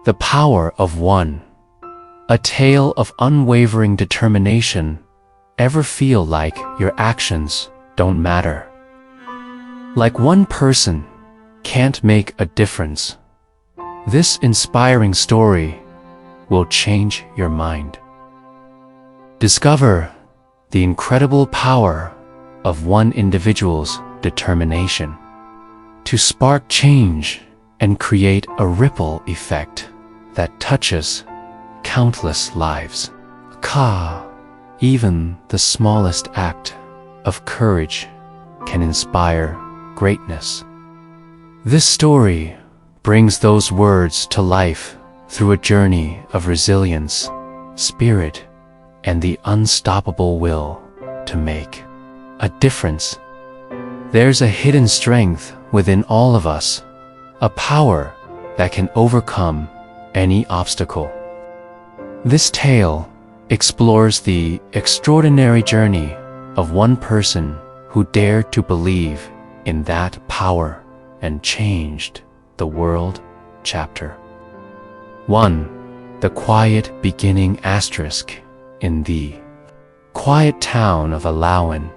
The power of one. A tale of unwavering determination. Ever feel like your actions don't matter? Like one person can't make a difference? This inspiring story will change your mind. Discover the incredible power of one individual's determination to spark change and create a ripple effect that touches countless lives. Even the smallest act of courage can inspire greatness. This story brings those words to life through a journey of resilience, spirit, and the unstoppable will to make a difference. There's a hidden strength within all of us, a power that can overcome any obstacle. This tale explores the extraordinary journey of one person who dared to believe in that power and changed the world. Chapter 1. The Quiet Beginning. In the quiet town of Awaken,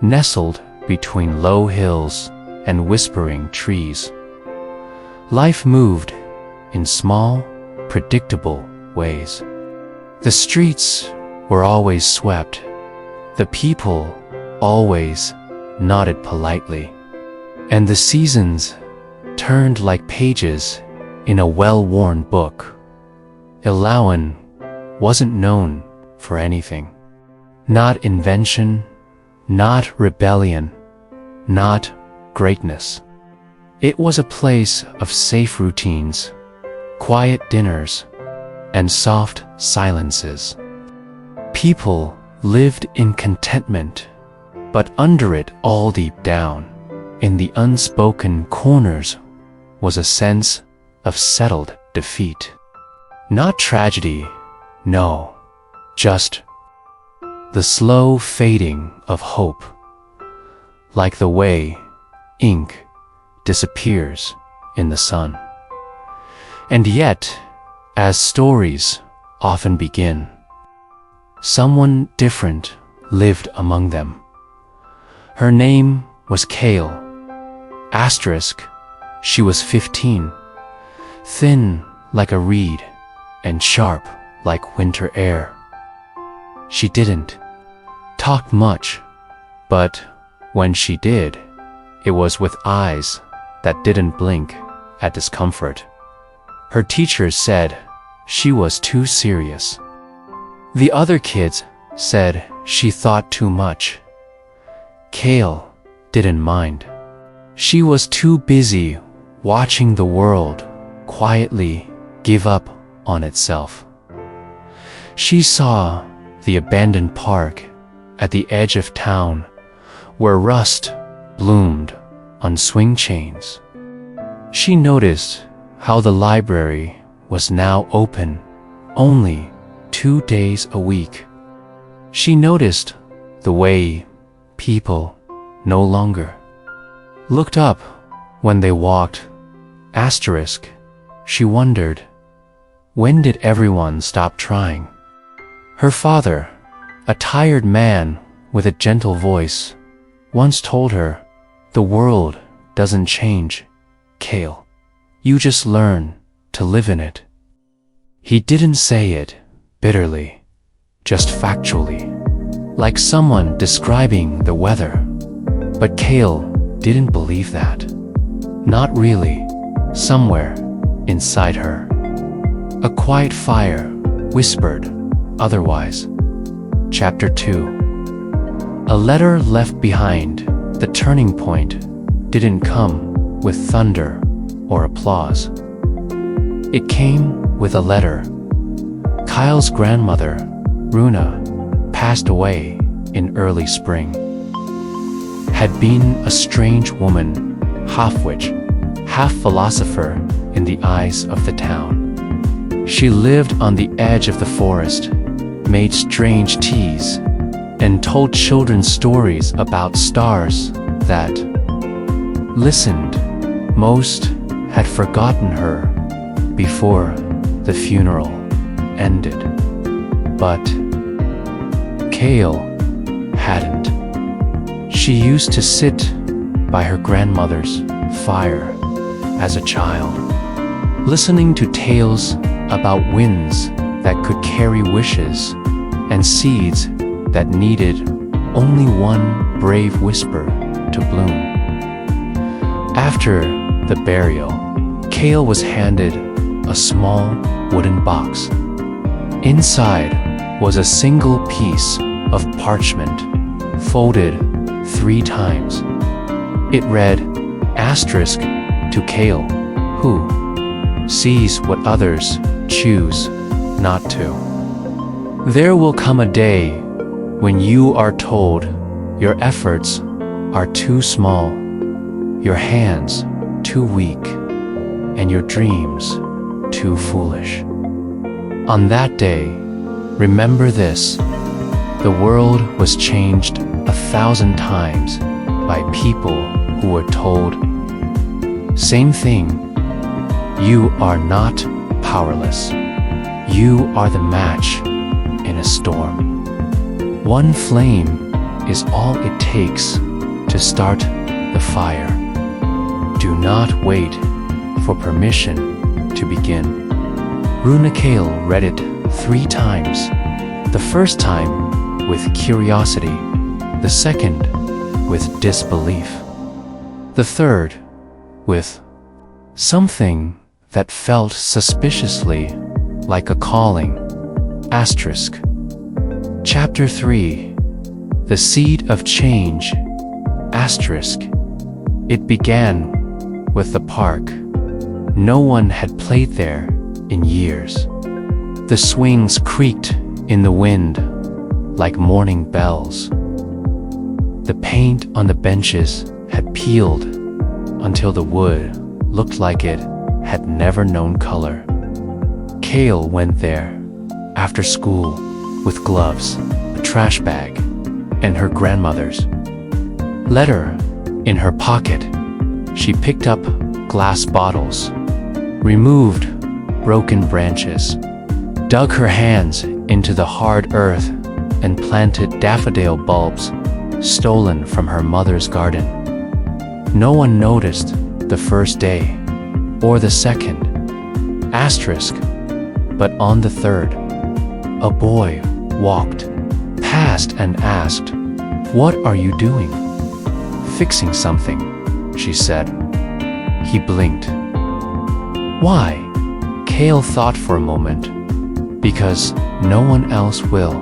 nestled between low hills and whispering trees, life moved in small, predictable ways. The streets were always swept, the people always nodded politely, and the seasons turned like pages in a well-worn book. Awaken wasn't known for anything. Not invention, not rebellion, not greatness. It was a place of safe routines, quiet dinners, and soft silences. People lived in contentment, but under it all, deep down, in the unspoken corners, was a sense of settled defeat. Not tragedy, no, just the slow fading of hope, like the way ink disappears in the sun. And yet, as stories often begin, someone different lived among them. Her name was Kael. She was 15, thin like a reed and sharp like winter air. She didn't talk much, but when she did, it was with eyes that didn't blink at discomfort. Her teachers said she was too serious. The other kids said she thought too much. Kael didn't mind. She was too busy watching the world quietly give up on itself. She saw the abandoned park at the edge of town where rust bloomed on swing chains. She noticed how the library was now open only 2 days a week. She noticed the way people no longer looked up when they walked. She wondered, when did everyone stop trying? Her father, a tired man with a gentle voice, once told her, "The world doesn't change, Kael. You just learn to live in it." He didn't say it bitterly, just factually, like someone describing the weather. But Kael didn't believe that. Not really. Somewhere inside her, a quiet fire whispered otherwise. Chapter 2. A letter left behind. The turning point didn't come with thunder or applause. It came with a letter. Kael's grandmother, Runa, passed away in early spring. Had been a strange woman, half witch, half philosopher in the eyes of the town. She lived on the edge of the forest, made strange teas, and told children stories about stars that listened. Most had forgotten her before the funeral ended. But Kael hadn't. She used to sit by her grandmother's fire as a child, listening to tales about winds that could carry wishes and seeds that needed only one brave whisper to bloom. After the burial, Kael was handed a small wooden box. Inside was a single piece of parchment, folded 3 times. It read, asterisk to Kael, who sees what others choose not to. There will come a day when you are told your efforts are too small, your hands too weak, and your dreams too foolish. On that day, remember this: the world was changed 1,000 times by people who were told, same thing, you are not powerless. You are the match in a storm. One flame is all it takes to start the fire. Do not wait for permission to begin. Runa Kael read it 3 times. The first time with curiosity, the second with disbelief, the third with something that felt suspiciously like a calling. Asterisk. Chapter 3. The Seed of Change. Asterisk. It began with the park. No one had played there in years. The swings creaked in the wind like morning bells. The paint on the benches had peeled until the wood looked like it had never known color. Kael went there after school with gloves, a trash bag, and her grandmother's letter in her pocket. She picked up glass bottles, removed broken branches, dug her hands into the hard earth, and planted daffodil bulbs stolen from her mother's garden. No one noticed the first day or the second. Asterisk. But on the third, a boy walked past and asked, "What are you doing?" "Fixing something," she said. He blinked. "Why?" Kael thought for a moment. "Because no one else will."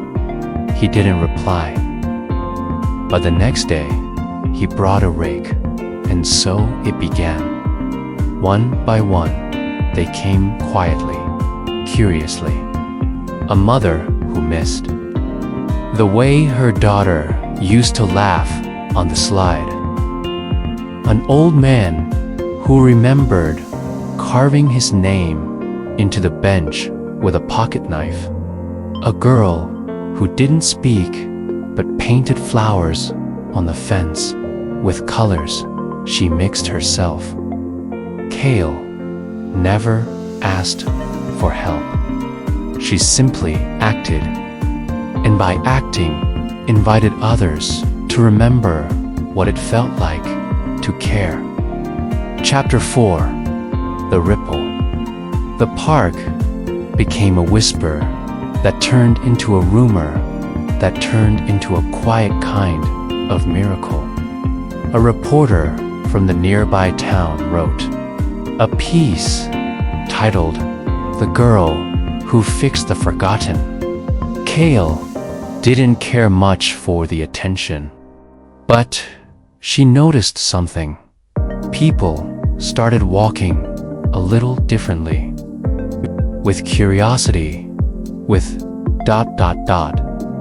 He didn't reply. But the next day, he brought a rake, and so it began. One by one, they came quietly, curiously. A mother who missed the way her daughter used to laugh on the slide. An old man who remembered carving his name into the bench with a pocket knife. A girl who didn't speak but painted flowers on the fence with colors she mixed herself. Kael never asked for help. She simply acted, and by acting, invited others to remember what it felt like to care. Chapter 4. The Ripple. The park became a whisper that turned into a rumor that turned into a quiet kind of miracle. A reporter from the nearby town wrote a piece titled "The Girl Who Fixed the Forgotten." Kael didn't care much for the attention, but she noticed something. People started walking a little differently, with curiosity, with ...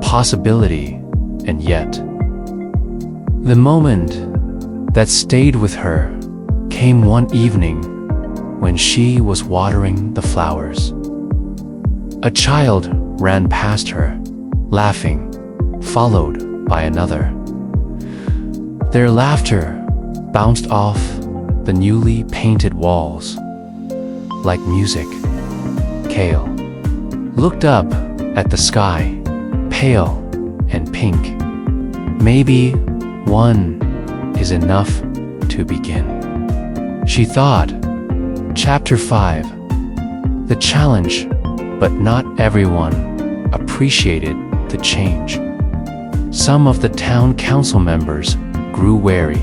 possibility, and yet. The moment that stayed with her came one evening when she was watering the flowers. A child ran past her, laughing, followed by another. Their laughter bounced off the newly painted walls like music. Kael looked up at the sky, pale and pink. Maybe one is enough to begin, she thought. Chapter 5. The challenge, but not everyone appreciated the change. Some of the town council members grew wary.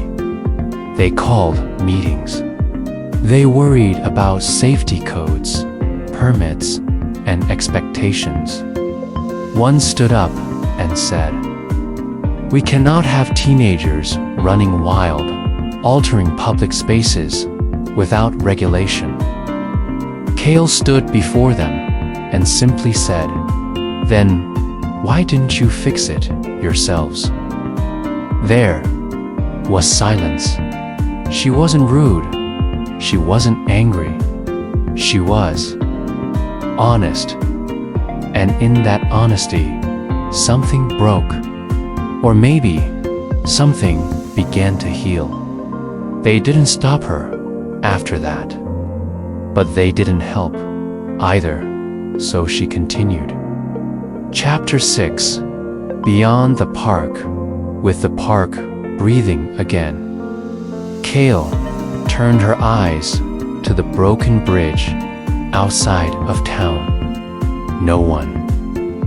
They called meetings. They worried about safety codes, permits, and expectations. One stood up and said, "We cannot have teenagers running wild, altering public spaces without regulation." Kael stood before them and simply said, "Then why didn't you fix it yourselves?" There was silence. She wasn't rude. She wasn't angry. She was honest. And in that honesty, something broke. Or maybe something began to heal. They didn't stop her after that. But they didn't help either, so she continued. Chapter 6. Beyond the park, with the park breathing again. Kael turned her eyes to the broken bridge outside of town. No one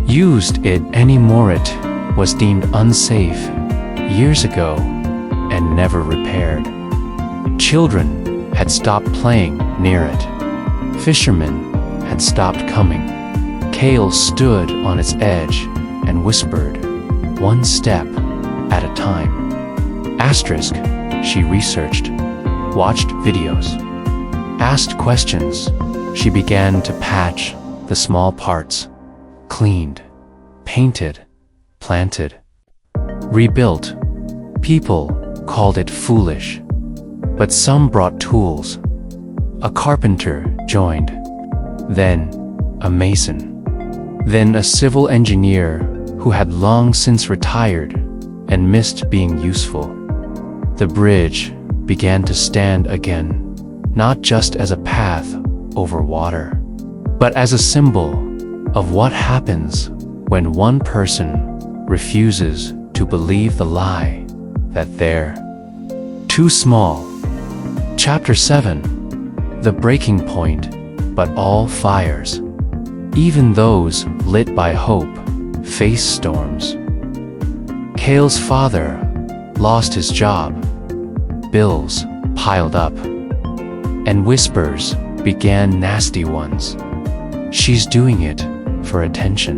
used it anymore. It was deemed unsafe years ago and never repaired. Children had stopped playing near it. Fishermen had stopped coming. Kael stood on its edge and whispered, one step at a time. Asterisk, she researched, watched videos, asked questions. She began to patch the small parts, cleaned, painted, planted, rebuilt. People called it foolish, but some brought tools. A carpenter joined, then a mason, then a civil engineer who had long since retired and missed being useful. The bridge began to stand again, not just as a path over water, but as a symbol of what happens when one person refuses to believe the lie that they're too small. Chapter 7. The breaking point, but all fires, even those lit by hope, face storms. Kael's father lost his job. Bills piled up, and whispers began, nasty ones. She's doing it for attention.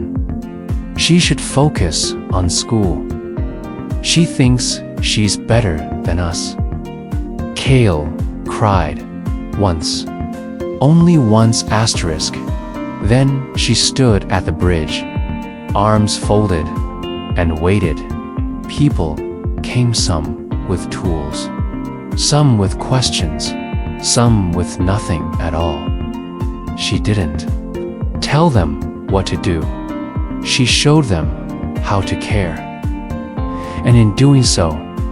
She should focus on school. She thinks she's better than us. Kael cried. Once. Only once, asterisk. Then she stood at the bridge, arms folded, and waited. People came, some with tools, some with questions, some with nothing at all. She didn't tell them what to do. She showed them how to care. And in doing so,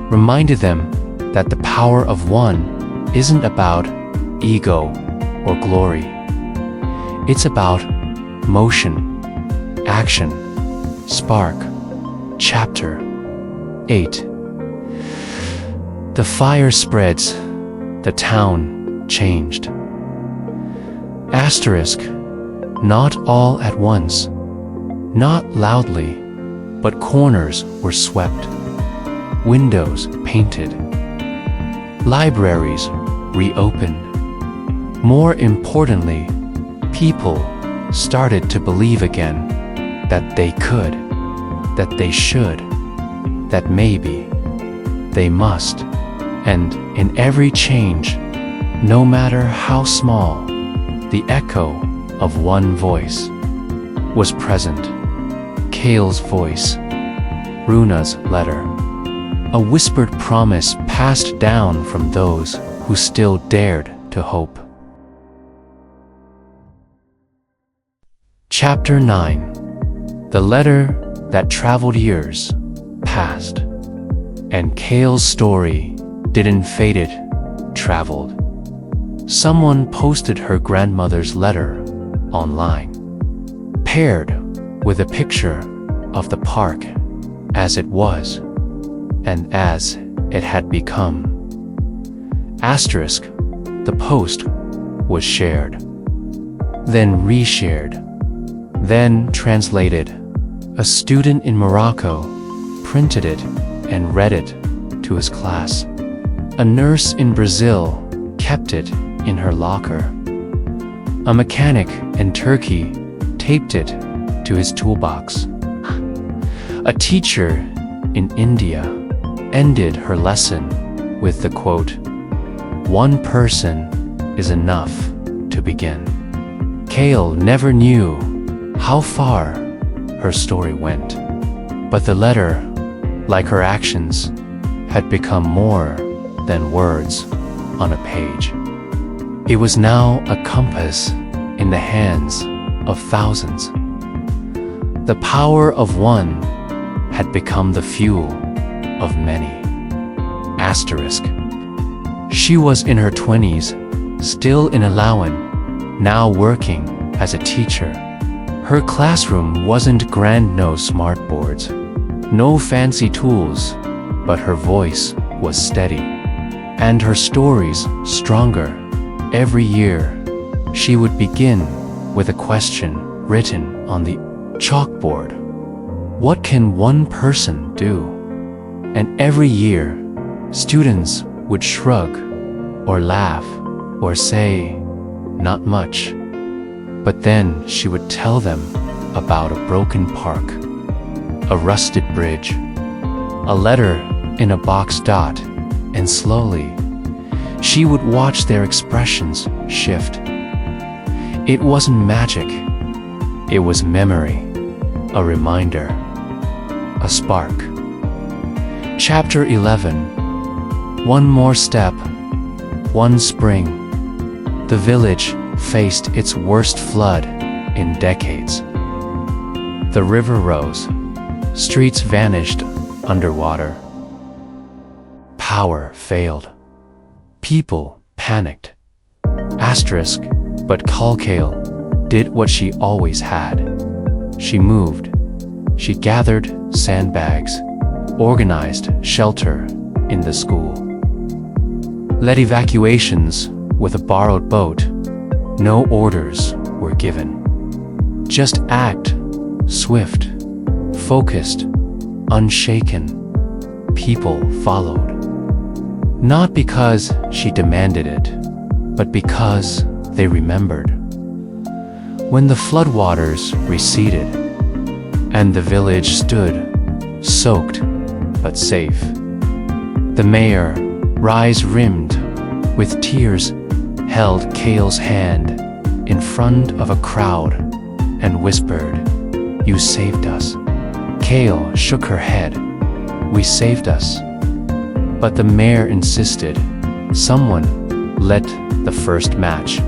reminded them that the power of one isn't about ego or glory. It's about motion, action, spark. Chapter 8. The fire spreads. The town changed. Asterisk. Not all at once. Not loudly, but corners were swept. Windows painted. Libraries reopened. More importantly, people started to believe again that they could, that they should, that maybe they must. And in every change, no matter how small, the echo of one voice was present. Kael's voice, Runa's letter, a whispered promise passed down from those who still dared to hope. Chapter 9. The letter that traveled years past. And Kael's story didn't fade, it traveled. Someone posted her grandmother's letter online, paired with a picture of the park as it was and as it had become. Asterisk, the post was shared, then reshared, then translated. A student in Morocco printed it and read it to his class. A nurse in Brazil kept it in her locker. A mechanic in Turkey taped it to his toolbox. A teacher in India ended her lesson with the quote, "One person is enough to begin." Kael never knew how far her story went, but the letter, like her actions, had become more than words on a page. It was now a compass in the hands of thousands. The power of one had become the fuel of many. Asterisk. She was in her 20s, still in Alawan, now working as a teacher. Her classroom wasn't grand, no smartboards, no fancy tools, but her voice was steady, and her stories stronger. Every year, she would begin with a question written on the chalkboard. What can one person do? And every year, students would shrug or laugh or say, not much. But then she would tell them about a broken park, a rusted bridge, a letter in a box dot, and slowly, she would watch their expressions shift. It wasn't magic, it was memory, a reminder, a spark. Chapter 11. One more step, one spring. The village faced its worst flood in decades. The river rose, streets vanished underwater. Power failed. People panicked. Asterisk, but Kael did what she always had. She moved. She gathered sandbags, organized shelter in the school, led evacuations with a borrowed boat. No orders were given. Just act, swift, focused, unshaken. People followed. Not because she demanded it, but because they remembered. When the floodwaters receded, and the village stood, soaked but safe, the mayor, eyes-rimmed with tears, held Kael's hand in front of a crowd and whispered, "You saved us." Kael shook her head. "We saved us." But the mayor insisted. Someone lit the first match.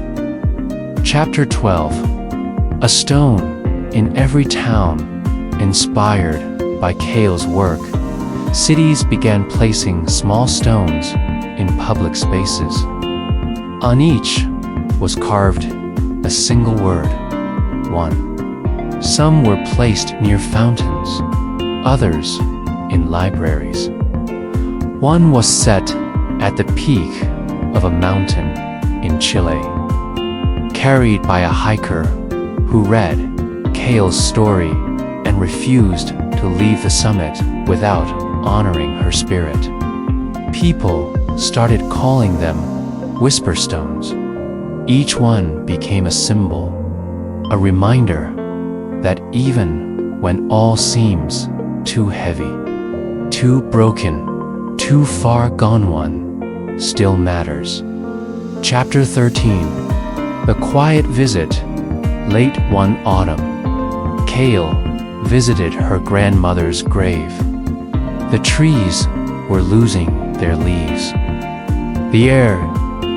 Chapter 12. A stone in every town. Inspired by Kael's work, cities began placing small stones in public spaces. On each was carved a single word, one. Some were placed near fountains, others in libraries. One was set at the peak of a mountain in Chile, carried by a hiker who read Kael's story and refused to leave the summit without honoring her spirit. People started calling them whisper stones. Each one became a symbol, a reminder that even when all seems too heavy, too broken, too far gone, one still matters. Chapter 13. The quiet visit. Late one autumn, Kael visited her grandmother's grave. The trees were losing their leaves. The air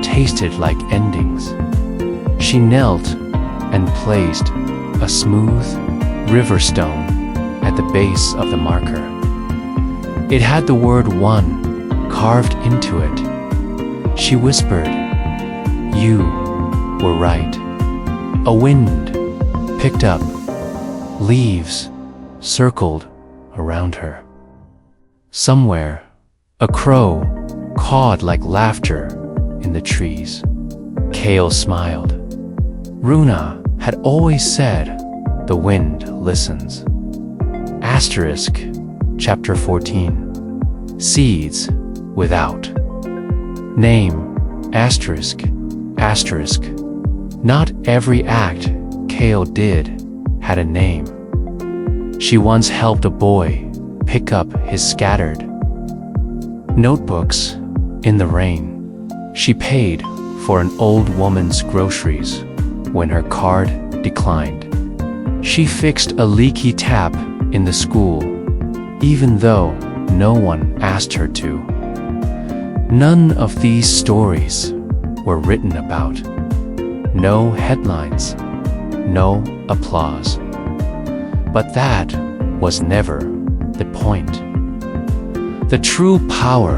tasted like endings. She knelt and placed a smooth river stone at the base of the marker. It had the word "one" carved into it. She whispered, "You were right." A wind picked up. Leaves circled around her. Somewhere, a crow cawed like laughter in the trees. Kael smiled. Runa had always said, "The wind listens." Asterisk, Chapter 14. Seeds without. Name, asterisk, asterisk. Not every act Kael did had a name. She once helped a boy pick up his scattered notebooks in the rain. She paid for an old woman's groceries when her card declined. She fixed a leaky tap in the school, even though no one asked her to. None of these stories were written about. No headlines, no applause. But that was never the point. The true power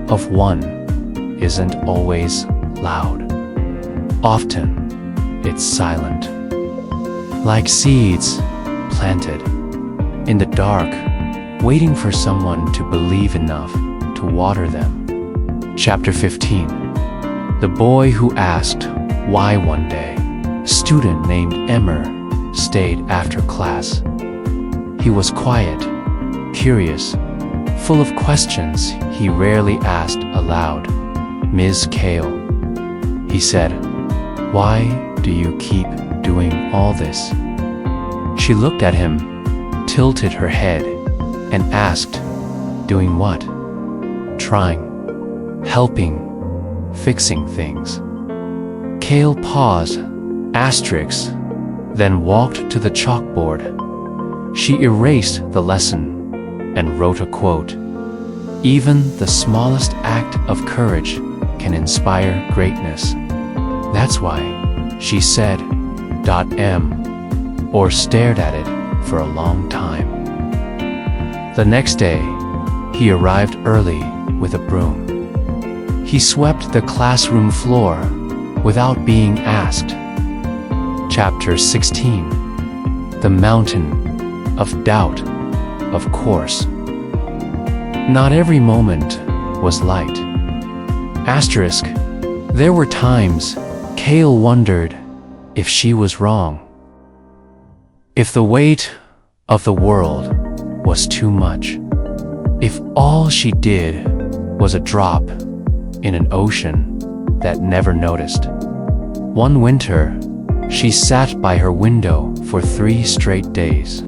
of one isn't always loud. Often, it's silent. Like seeds planted in the dark, waiting for someone to believe enough to water them. Chapter 15. The boy who asked why one day, a student named Emmer stayed after class. He was quiet, curious, full of questions he rarely asked aloud. "Ms. Kael," he said, "why do you keep doing all this?" She looked at him, tilted her head, and asked, "Doing what?" "Trying, helping, fixing things." Kael paused, asterisk, then walked to the chalkboard. She erased the lesson and wrote a quote. "Even the smallest act of courage can inspire greatness. That's why," she said, or stared at it for a long time. The next day, he arrived early with a broom. He swept the classroom floor without being asked. Chapter 16. The Mountain of Doubt, of course. Not every moment was light. Asterisk, there were times Kael wondered if she was wrong. If the weight of the world was too much. If all she did was a drop in an ocean that never noticed. One winter, she sat by her window for 3 straight days,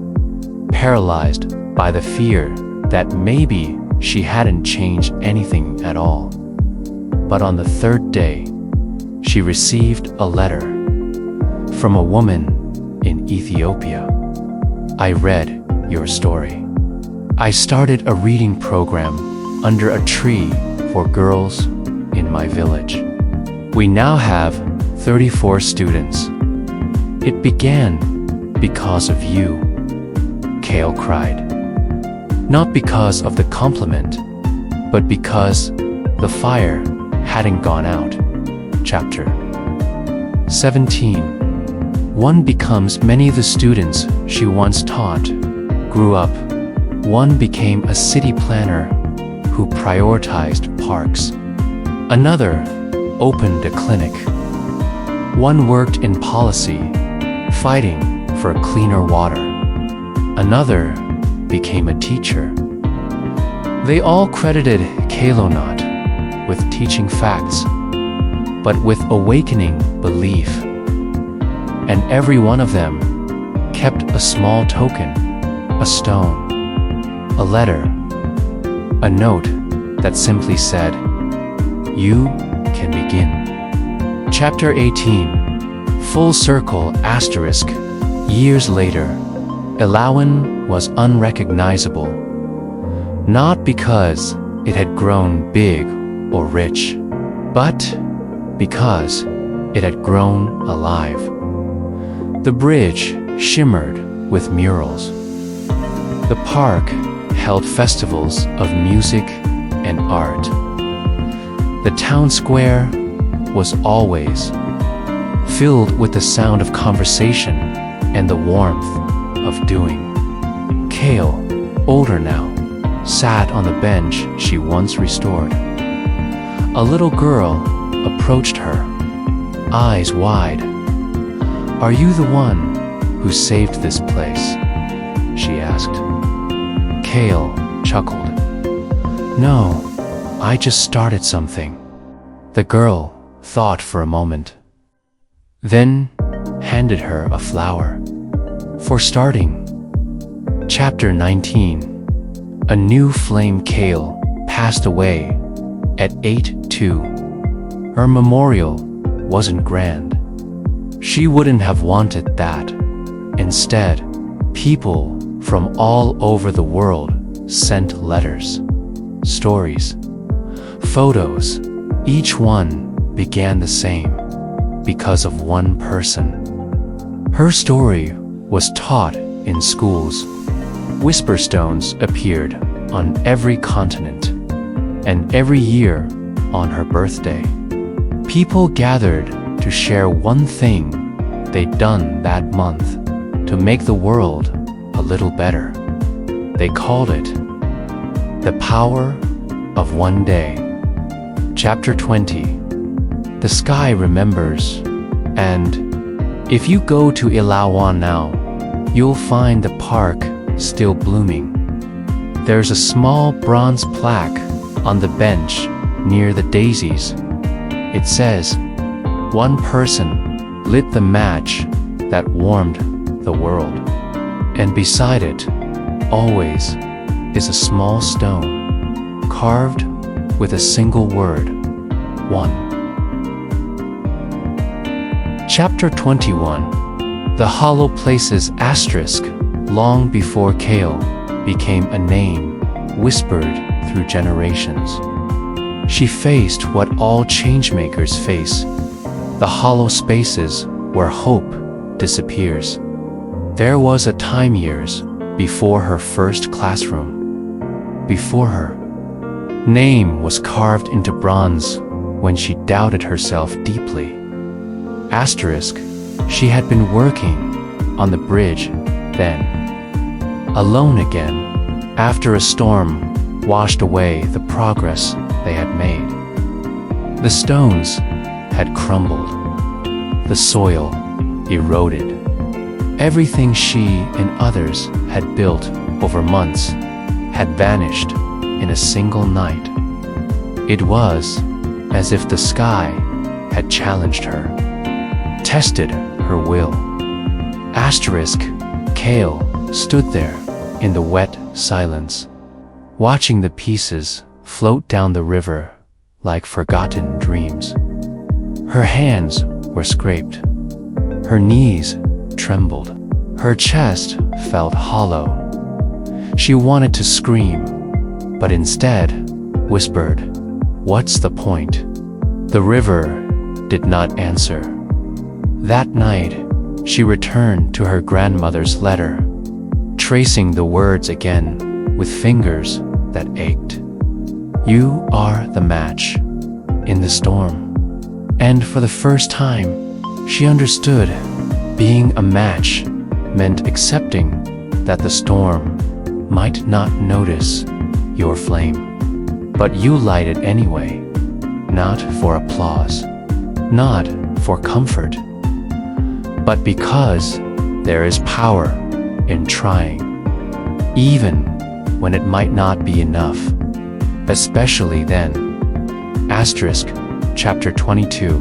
paralyzed by the fear that maybe she hadn't changed anything at all. But on the 3rd day, she received a letter from a woman in Ethiopia. "I read your story. I started a reading program under a tree for girls in my village. We now have 34 students. It began because of you," Kael cried. Not because of the compliment, but because the fire hadn't gone out. Chapter 17. One becomes many of the students she once taught. Grew up. One became a city planner who prioritized parks. Another opened a clinic. One worked in policy, fighting for cleaner water. Another became a teacher. They all credited Kael not with teaching facts, but with awakening belief. And every one of them kept a small token, a stone, a letter, a note that simply said, "You can begin." Chapter 18. Full circle asterisk. Years later, Elawan was unrecognizable. Not because it had grown big or rich, but because it had grown alive. The bridge shimmered with murals. The park held festivals of music and art. The town square was always filled with the sound of conversation and the warmth of doing. Kael, older now, sat on the bench she once restored. A little girl approached her, eyes wide. "Are you the one who saved this place?" she asked. Kael chuckled. "No, I just started something." The girl thought for a moment, then handed her a flower. "For starting." Chapter 19. A new flame. Kael passed away at 82. Her memorial wasn't grand. She wouldn't have wanted that. Instead, people from all over the world sent letters, stories, photos. Each one began the same, because of one person. Her story was taught in schools. Whisper stones appeared on every continent, and every year on her birthday, people gathered to share one thing they'd done that month to make the world a little better. They called it the power of one day. Chapter 20. The sky remembers, and if you go to Ilawan now, you'll find the park still blooming. There's a small bronze plaque on the bench near the daisies. It says, "One person lit the match that warmed the world." And beside it, always, is a small stone, carved with a single word, one. Chapter 21. The hollow places. Asterisk. Long before Kael became a name whispered through generations, she faced what all changemakers face, the hollow spaces where hope disappears. There was a time years before her first classroom. Before her name was carved into bronze when she doubted herself deeply. Asterisk. She had been working on the bridge then. Alone again, after a storm washed away the progress they had made. The stones had crumbled. The soil eroded. Everything she and others had built over months had vanished in a single night. It was as if the sky had challenged her, tested her will. Asterisk. Kael stood there in the wet silence, watching the pieces float down the river like forgotten dreams. Her hands were scraped. Her knees trembled. Her chest felt hollow. She wanted to scream, but instead whispered, "What's the point?" The river did not answer. That night, she returned to her grandmother's letter, tracing the words again with fingers that ached. "You are the match in the storm." And for the first time, she understood being a match meant accepting that the storm might not notice your flame, but you light it anyway, not for applause, not for comfort, but because there is power in trying, even when it might not be enough, especially then. Asterisk. Chapter 22.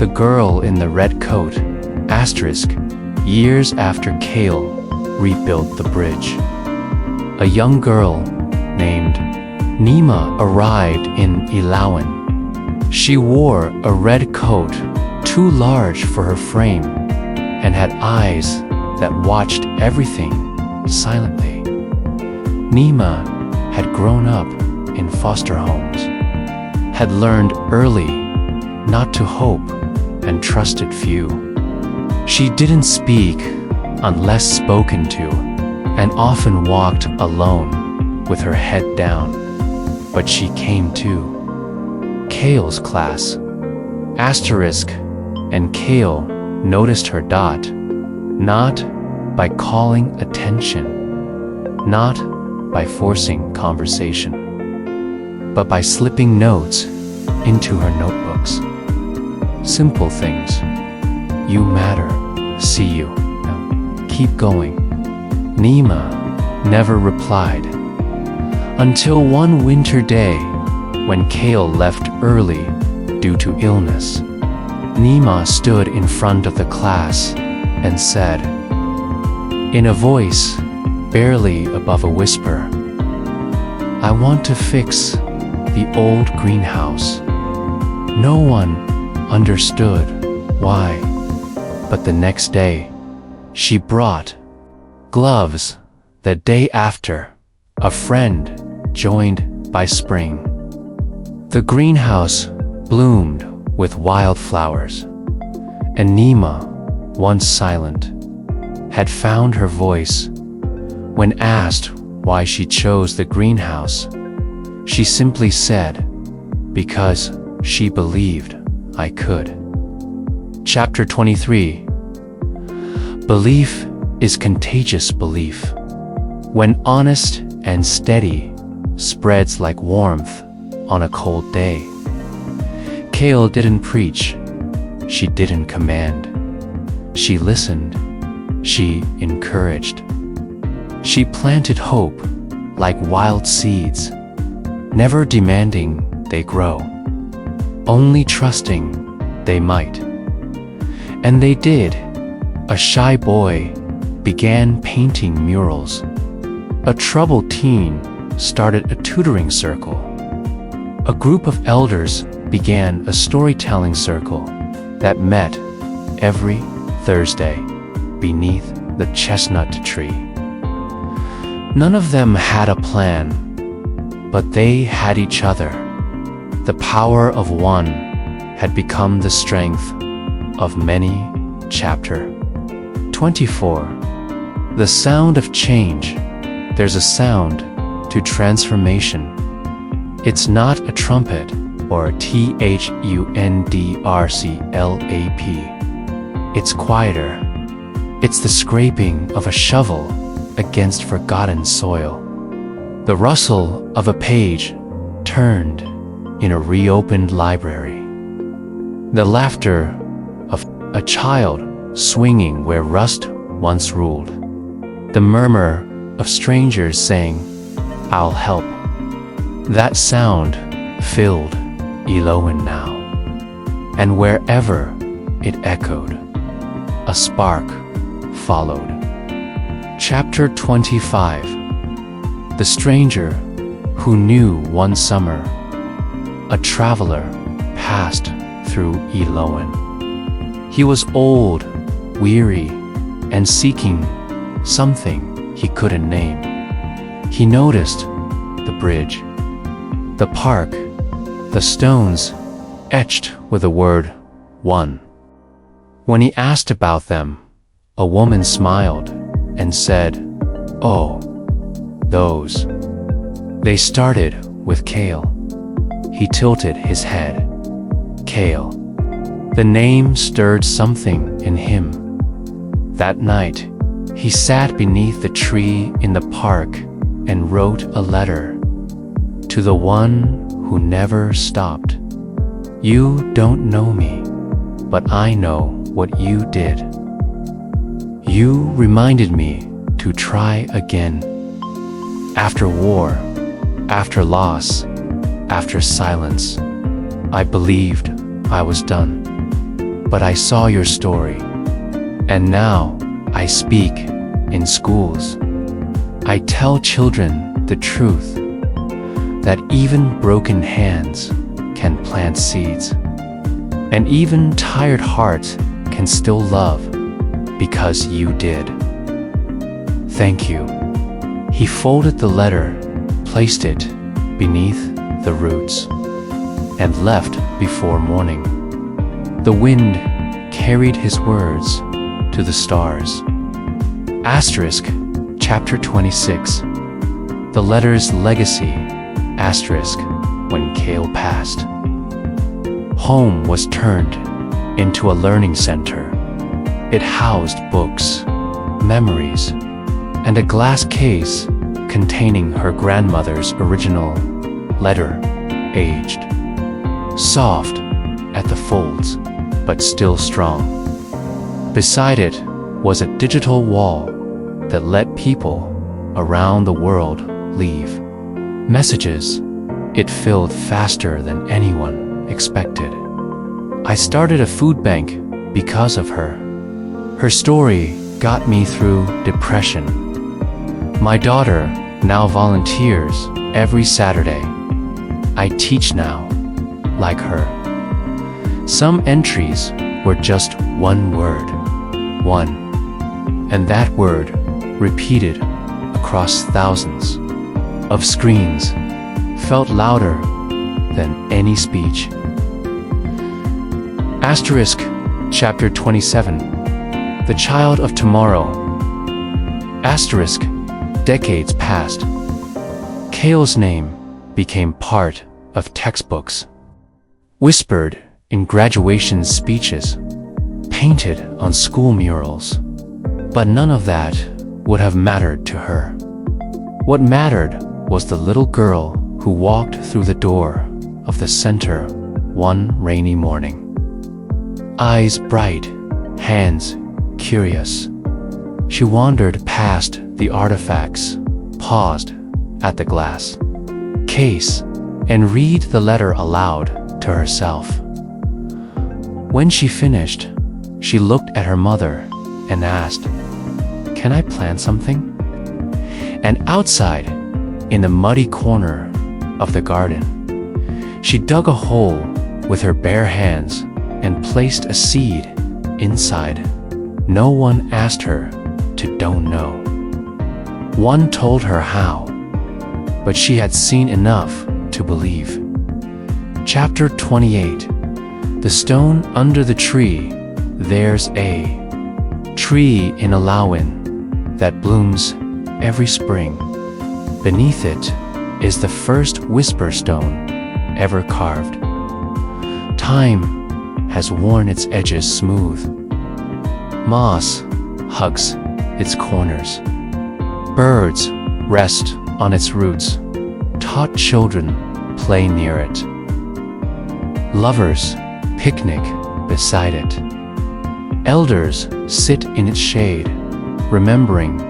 The girl in the red coat. Asterisk. Years after Kael rebuilt the bridge, a young girl named Nima arrived in Ilawan. She wore a red coat too large for her frame and had eyes that watched everything silently. Nima had grown up in foster homes, had learned early not to hope and trusted few. She didn't speak unless spoken to, and often walked alone with her head down. But she came to Kael's class. Asterisk. And Kael noticed her dot, not by calling attention, not by forcing conversation, but by slipping notes into her notebooks. Simple things. You matter. See you. Now, keep going. Nima never replied until one winter day when Kael left early due to illness. Nima stood in front of the class and said, in a voice barely above a whisper, I want to fix the old greenhouse. No one understood why, but the next day she brought gloves. The day after, a friend joined by spring. The greenhouse bloomed with wildflowers, and Nima, once silent, had found her voice. When asked why she chose the greenhouse, she simply said, because she believed I could. Chapter 23. Belief is contagious belief. When honest and steady spreads like warmth on a cold day. Kael didn't preach. She didn't command. She listened. She encouraged. She planted hope like wild seeds, never demanding they grow, only trusting they might. And they did. A shy boy began painting murals. A troubled teen started a tutoring circle. A group of elders began a storytelling circle that met every Thursday beneath the chestnut tree. None of them had a plan, but they had each other. The power of one had become the strength of many. Chapter 24. The sound of change. There's a sound to transformation. It's not a trumpet or a thunderclap. It's quieter. It's the scraping of a shovel against forgotten soil. The rustle of a page turned in a reopened library. The laughter of a child swinging where rust once ruled. The murmur of strangers saying, I'll help. That sound filled Eloan now, and wherever it echoed, a spark followed. Chapter 25. The stranger who knew one summer, a traveler passed through Eloan. He was old, weary, and seeking something he couldn't name. He noticed the bridge, the park, the stones etched with the word one. When he asked about them, a woman smiled and said, oh, those. They started with Kael. He tilted his head. Kael. The name stirred something in him. That night, he sat beneath the tree in the park and wrote a letter to the one who never stopped. You don't know me, but I know what you did. You reminded me to try again. After war, after loss, after silence, I believed I was done. But I saw your story, and now I speak in schools. I tell children the truth, that even broken hands can plant seeds, and even tired hearts can still love because you did. Thank you. He folded the letter, placed it beneath the roots, and left before morning. The wind carried his words to the stars. Asterisk, chapter 26. The letter's legacy, asterisk, when Kael passed. Home was turned into a learning center. It housed books, memories, and a glass case containing her grandmother's original letter, aged, soft at the folds, but still strong. Beside it was a digital wall that let people around the world leave messages. It filled faster than anyone expected. I started a food bank because of her. Her story got me through depression. My daughter now volunteers every Saturday. I teach now, like her. Some entries were just one word, one, and that word repeated across thousands of screens felt louder than any speech. Asterisk, chapter 27, The Child of Tomorrow. Asterisk, decades passed. Kael's name became part of textbooks, whispered in graduation speeches, painted on school murals. But none of that would have mattered to her. What mattered was the little girl who walked through the door of the center one rainy morning. Eyes bright, hands curious. She wandered past the artifacts, paused at the glass case, and read the letter aloud to herself. When she finished, she looked at her mother and asked, "Can I plant something?" And outside, in the muddy corner of the garden, she dug a hole with her bare hands and placed a seed inside. No one asked her to don't know. One told her how, but she had seen enough to believe. Chapter 28, The Stone Under the Tree. There's a tree in Awaken that blooms every spring. Beneath it is the first whisper stone ever carved. Time has worn its edges smooth. Moss hugs its corners. Birds rest on its roots. Taught children play near it. Lovers picnic beside it. Elders sit in its shade, remembering.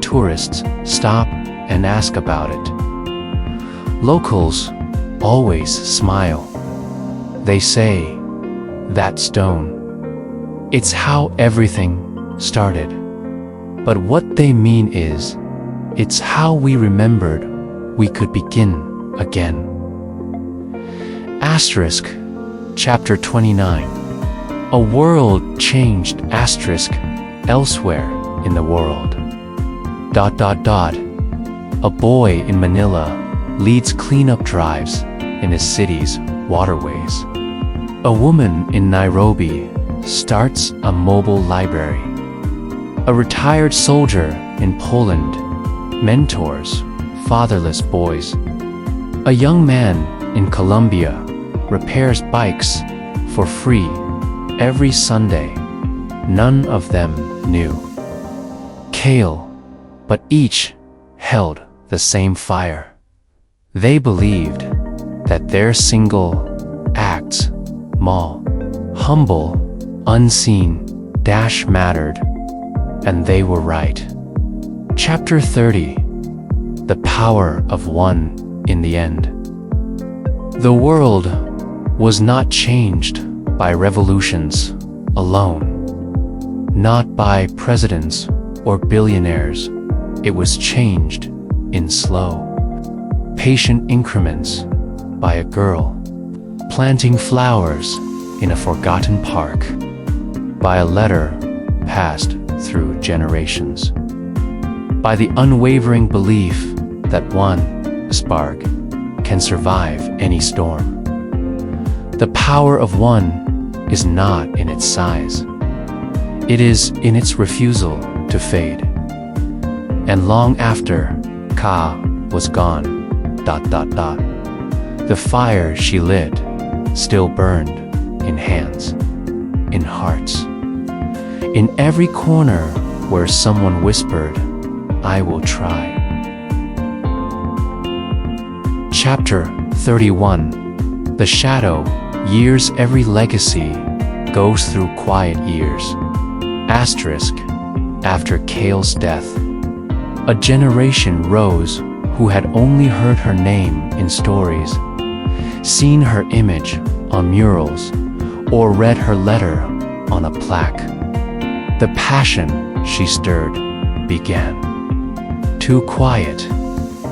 Tourists stop and ask about it. Locals always smile. They say, "That stone. It's how everything started." But what they mean is, it's how we remembered we could begin again. Asterisk, chapter 29. A world changed. Asterisk, elsewhere in the world. A boy in Manila leads cleanup drives in his city's waterways. A woman in Nairobi starts a mobile library. A retired soldier in Poland mentors fatherless boys. A young man in Colombia repairs bikes for free every Sunday. None of them knew Kael, but each held the same fire. They believed that their single acts, small, humble, unseen, mattered, and they were right. Chapter 30, The Power of One in the End. The world was not changed by revolutions alone, not by presidents or billionaires. It was changed in slow, patient increments by a girl planting flowers in a forgotten park, by a letter passed through generations, by the unwavering belief that one spark can survive any storm. The power of one is not in its size. It is in its refusal to fade. And long after Kael was gone, the fire she lit still burned in hands, in hearts, In every corner where someone whispered, "I will try." Chapter 31. The Shadow. Years. Every legacy goes through quiet years. Asterisk. After Kael's death, a generation rose who had only heard her name in stories, seen her image on murals, or read her letter on a plaque. The passion she stirred began. Too quiet,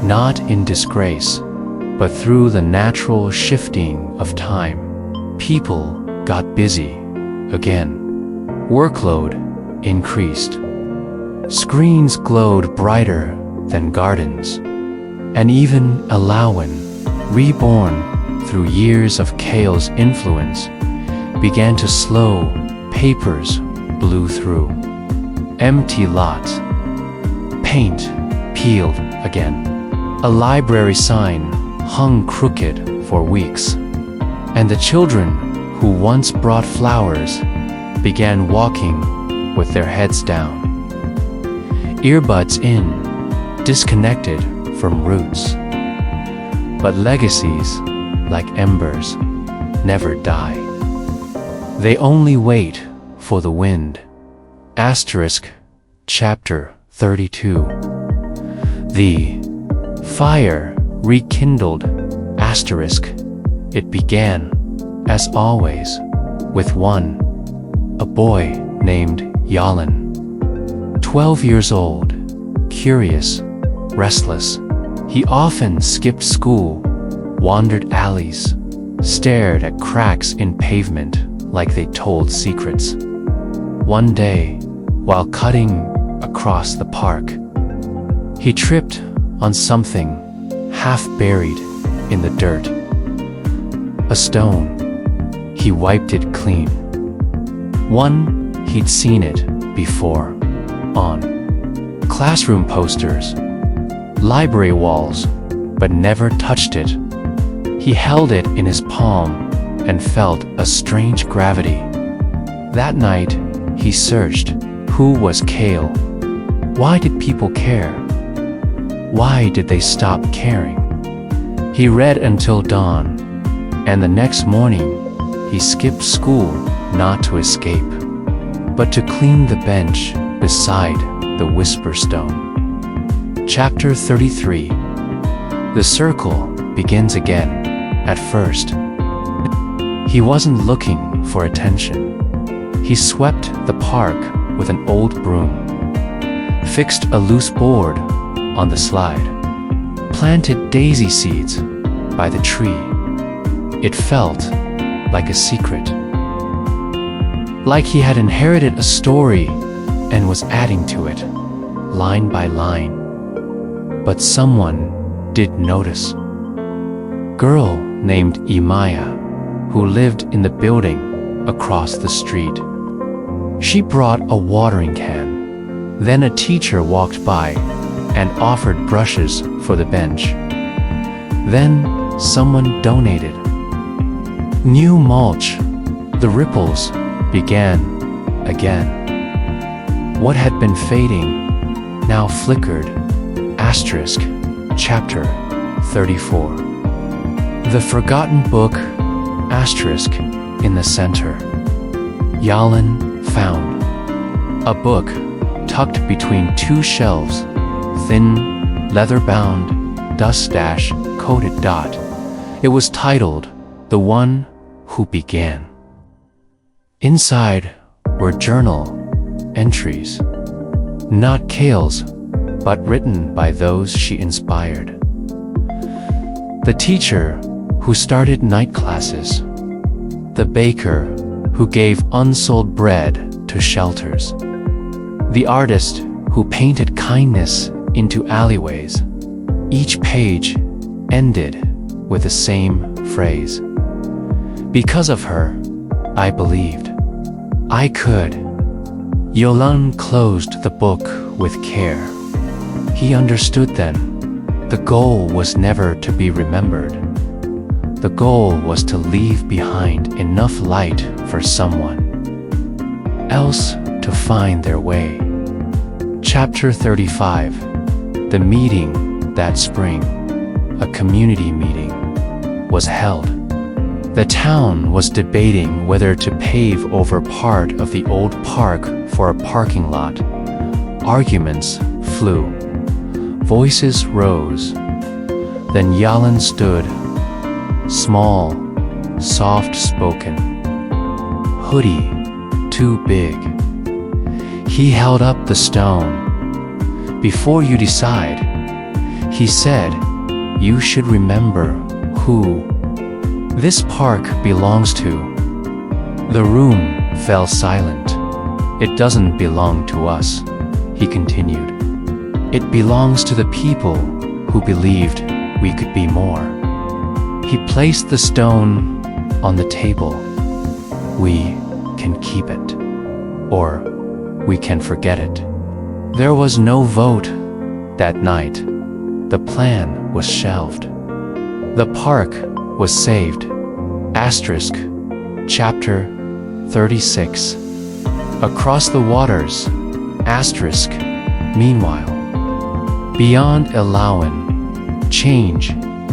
not in disgrace, but through the natural shifting of time, people got busy again. Workload increased. Screens glowed brighter than gardens, and even Alawan, reborn through years of Kael's influence, began to slow. Papers blew through. Empty lots. Paint peeled again. A library sign hung crooked for weeks, and the children who once brought flowers began walking with their heads down. Earbuds in, disconnected from roots. But legacies, like embers, never die. They only wait for the wind. Asterisk. Chapter 32. The fire rekindled. Asterisk. It began, as always, with a boy named Yalan. 12 years old, curious, restless. He often skipped school, wandered alleys, stared at cracks in pavement like they told secrets. One day, while cutting across the park, he tripped on something half buried in the dirt. A stone. He wiped it clean. One he'd seen it before, on classroom posters, library walls, but never touched it. He held it in his palm and felt a strange gravity. That night, he searched. Who was Kael? Why did people care? Why did they stop caring? He read until dawn, and the next morning, he skipped school not to escape, but to clean the bench beside the whisper stone. Chapter 33. The circle begins again. At first, he wasn't looking for attention. He swept the park with an old broom, fixed a loose board on the slide, planted daisy seeds by the tree. It felt like a secret, like he had inherited a story and was adding to it, line by line. But someone did notice. Girl named Imaya, who lived in the building across the street. She brought a watering can. Then a teacher walked by and offered brushes for the bench. Then someone donated new mulch. The ripples began again. What had been fading now flickered. Asterisk. Chapter 34. The forgotten book. Asterisk. In the center, Yalan found a book tucked between two shelves, thin, leather-bound, dust-coated dot. It was titled The One Who Began. Inside were journal entries, not Kael's, but written by those she inspired. The teacher who started night classes, the baker who gave unsold bread to shelters, the artist who painted kindness into alleyways. Each page ended with the same phrase. Because of her, I believed. I could. Yalan closed the book with care. He understood then. The goal was never to be remembered. The goal was to leave behind enough light for someone else to find their way. Chapter 35. The meeting that spring, a community meeting, was held. The town was debating whether to pave over part of the old park for a parking lot. Arguments flew. Voices rose. Then Yalan stood, small, soft-spoken, hoodie too big. He held up the stone. Before you decide, he said, you should remember who this park belongs to. The room fell silent. It doesn't belong to us, he continued. It belongs to the people who believed we could be more. He placed the stone on the table. We can keep it, or we can forget it. There was no vote that night. The plan was shelved. The park was saved. Asterisk. Chapter 36. Across the waters. Asterisk. Meanwhile, beyond Elawan, change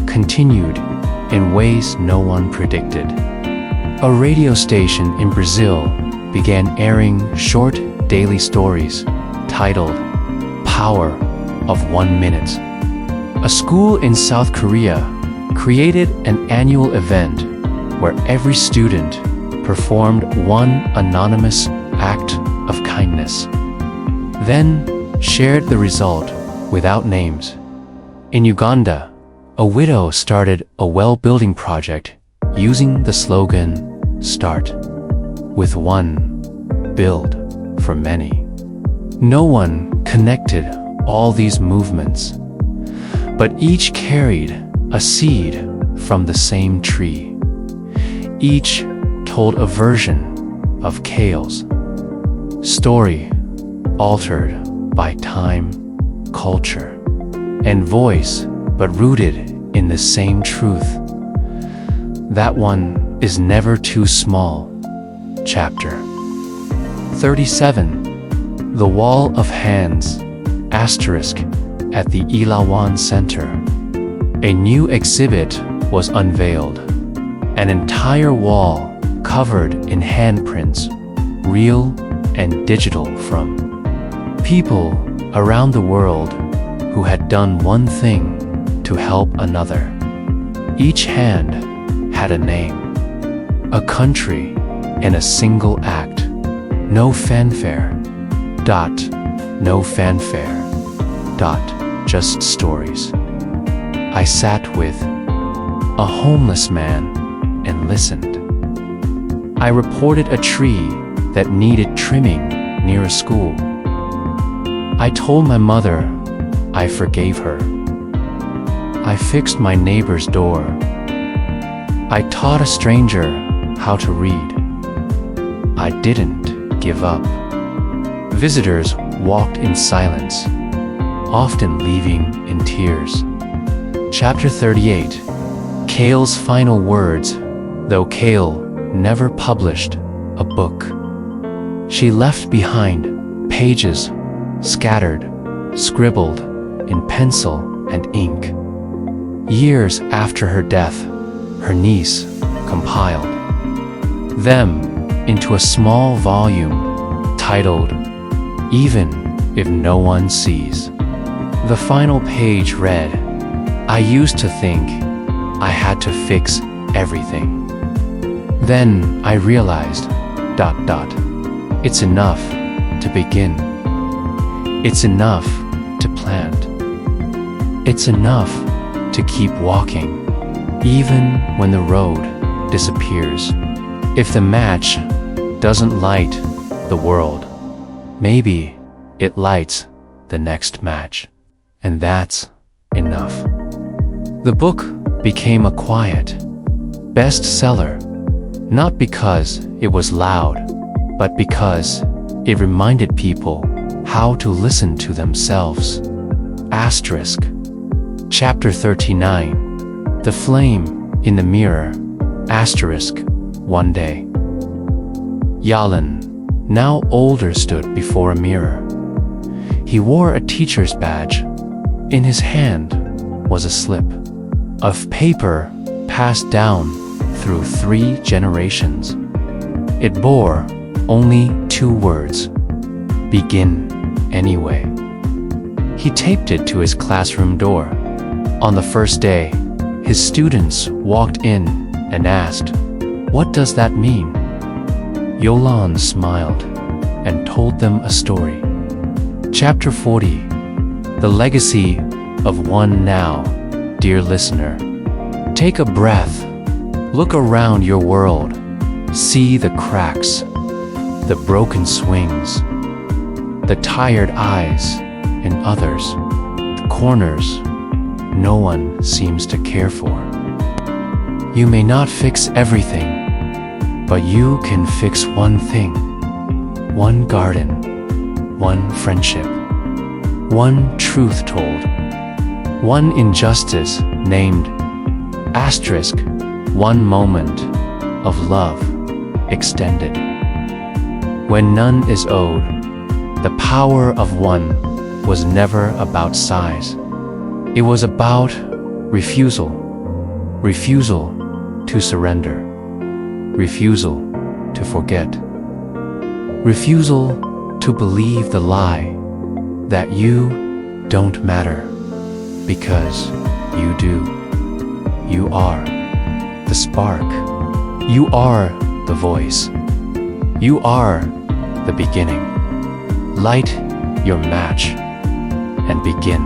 continued in ways no one predicted. A radio station in Brazil began airing short daily stories titled Power of 1 Minute. A school in South Korea created an annual event where every student performed one anonymous act of kindness, then shared the result without names. In Uganda, a widow started a well-building project using the slogan, "Start with one, build for many." No one connected all these movements, but each carried a seed from the same tree. Each told a version of Kael's story, altered by time, culture, and voice, but rooted in the same truth. That one is never too small. Chapter 37. The Wall of Hands, asterisk, at the Elawan Center. A new exhibit was unveiled. An entire wall covered in handprints, real and digital, from people around the world who had done one thing to help another. Each hand had a name, a country, and a single act. No fanfare. No fanfare. Just stories. I sat with a homeless man and listened. I reported a tree that needed trimming near a school. I told my mother I forgave her. I fixed my neighbor's door. I taught a stranger how to read. I didn't give up. Visitors walked in silence, often leaving in tears. Chapter 38. Kael's final words. Though Kael never published a book, she left behind pages scattered, scribbled in pencil and ink. Years after her death, her niece compiled them into a small volume titled Even If No One Sees. The final page read, I used to think I had to fix everything. Then I realized, it's enough to begin. It's enough to plant. It's enough to keep walking, even when the road disappears. If the match doesn't light the world, maybe it lights the next match, and that's enough. The book became a quiet bestseller, not because it was loud, but because it reminded people how to listen to themselves. Asterisk. Chapter 39. The Flame in the Mirror. Asterisk. One day, Yalan now older, stood before a mirror. He wore a teacher's badge. In his hand was a slip of paper passed down through 3 generations. It bore only 2 words: begin anyway. He taped it to his classroom door. On the first day, his students walked in and asked, "What does that mean?" Yolan smiled and told them a story. Chapter 40. The Legacy of One. Now, dear listener, take a breath. Look around your world. See the cracks, the broken swings, the tired eyes in others, the corners no one seems to care for. You may not fix everything, but you can fix one thing. One garden, one friendship, one truth told, one injustice named asterisk, one moment of love extended. When none is owed, the power of one was never about size. It was about refusal. Refusal to surrender. Refusal to forget. Refusal to believe the lie that you don't matter, because you do. You are the spark. You are the voice. You are the beginning. Light your match and begin.